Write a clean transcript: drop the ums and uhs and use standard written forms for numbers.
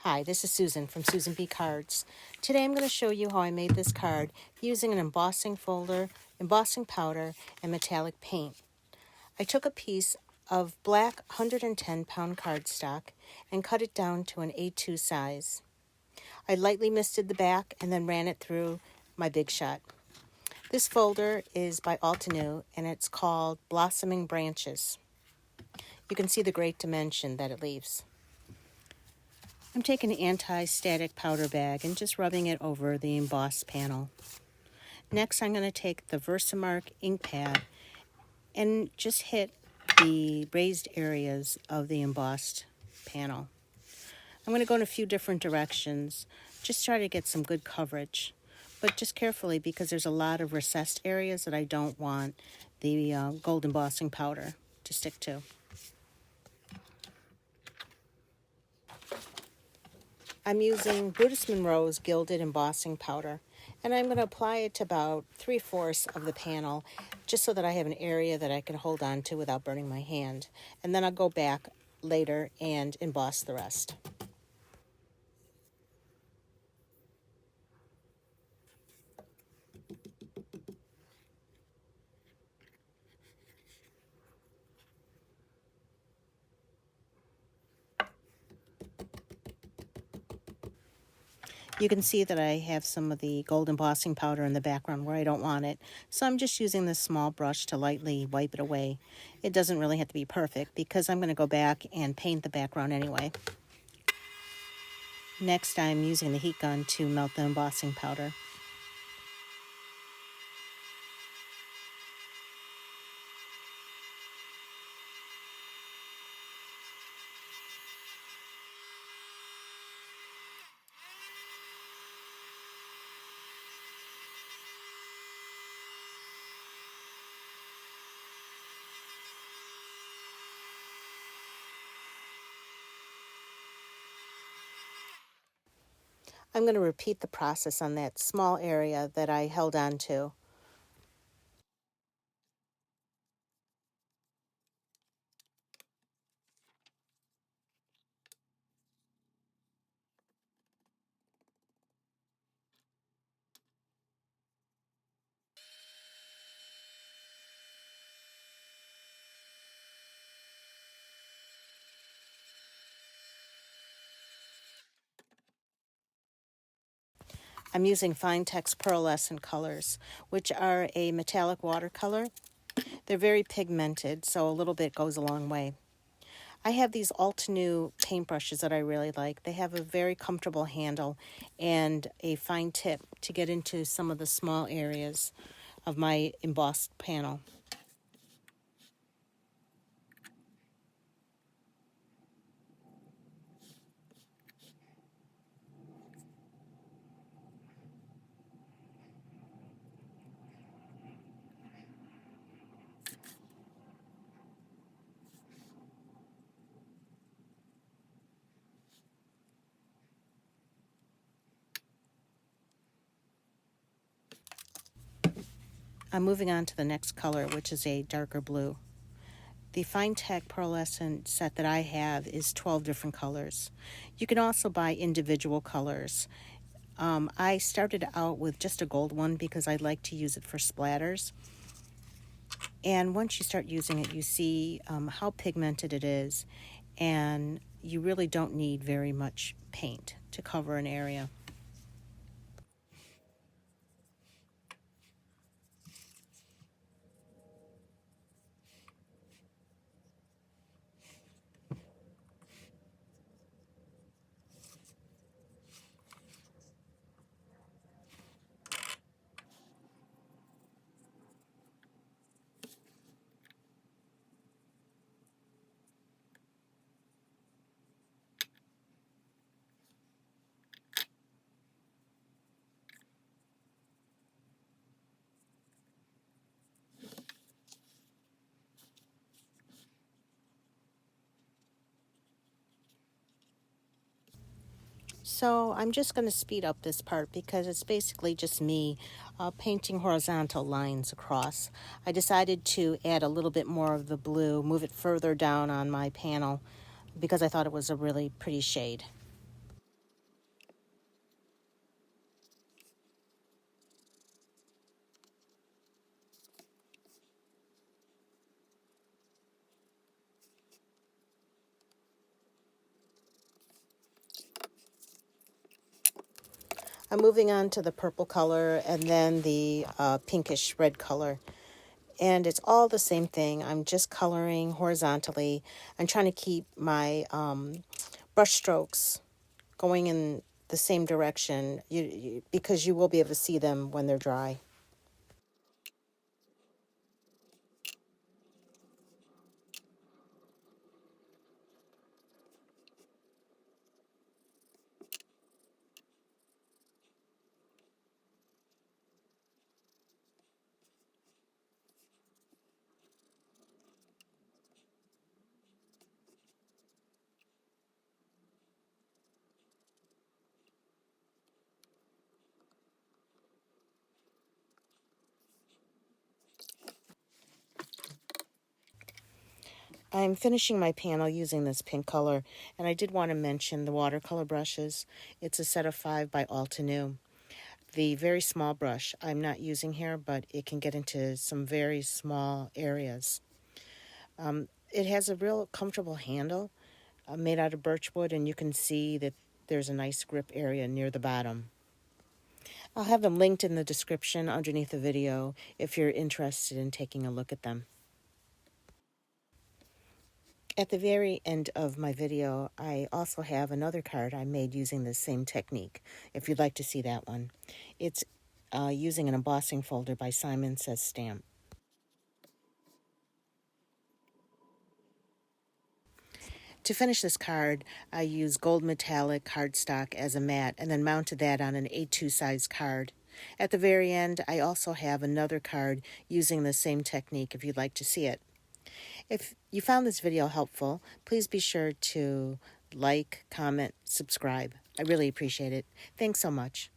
Hi, this is Susan from Susan B. Cards. Today I'm going to show you how I made this card using an embossing folder, embossing powder, and metallic paint. I took a piece of black 110-pound cardstock and cut it down to an A2 size. I lightly misted the back and then ran it through my Big Shot. This folder is by Altenew and it's called Blossoming Branches. You can see the great dimension that it leaves. I'm taking an anti-static powder bag and just rubbing it over the embossed panel. Next, I'm going to take the Versamark Ink Pad and just hit the raised areas of the embossed panel. I'm going to go in a few different directions, just try to get some good coverage, but just carefully because there's a lot of recessed areas that I don't want the gold embossing powder to stick to. I'm using Brutus Monroe's Gilded embossing powder, and I'm going to apply it to about 3/4 of the panel, just so that I have an area that I can hold on to without burning my hand. And then I'll go back later and emboss the rest. You can see that I have some of the gold embossing powder in the background where I don't want it, so I'm just using this small brush to lightly wipe it away. It doesn't really have to be perfect because I'm going to go back and paint the background anyway. Next, I'm using the heat gun to melt the embossing powder. I'm going to repeat the process on that small area that I held on to. I'm using Finetec's Pearlescent colors, which are a metallic watercolor. They're very pigmented, so a little bit goes a long way. I have these Altenew paintbrushes that I really like. They have a very comfortable handle and a fine tip to get into some of the small areas of my embossed panel. I'm moving on to the next color, which is a darker blue. The Finetec Pearlescent set that I have is 12 different colors. You can also buy individual colors. I started out with just a gold one because I like to use it for splatters. And once you start using it, you see how pigmented it is, and you really don't need very much paint to cover an area. So I'm just going to speed up this part because it's basically just me painting horizontal lines across. I decided to add a little bit more of the blue, move it further down on my panel because I thought it was a really pretty shade. I'm moving on to the purple color and then the pinkish red color. And it's all the same thing. I'm just coloring horizontally. I'm trying to keep my brush strokes going in the same direction because you will be able to see them when they're dry. I'm finishing my panel using this pink color, and I did want to mention the watercolor brushes. It's a set of 5 by Altenew. The very small brush I'm not using here, but it can get into some very small areas. It has a real comfortable handle made out of birch wood, and you can see that there's a nice grip area near the bottom. I'll have them linked in the description underneath the video if you're interested in taking a look at them. At the very end of my video, I also have another card I made using the same technique, if you'd like to see that one. It's using an embossing folder by Simon Says Stamp. To finish this card, I used gold metallic cardstock as a mat and then mounted that on an A2 size card. At the very end, I also have another card using the same technique if you'd like to see it. If you found this video helpful, please be sure to like, comment, subscribe. I really appreciate it. Thanks so much.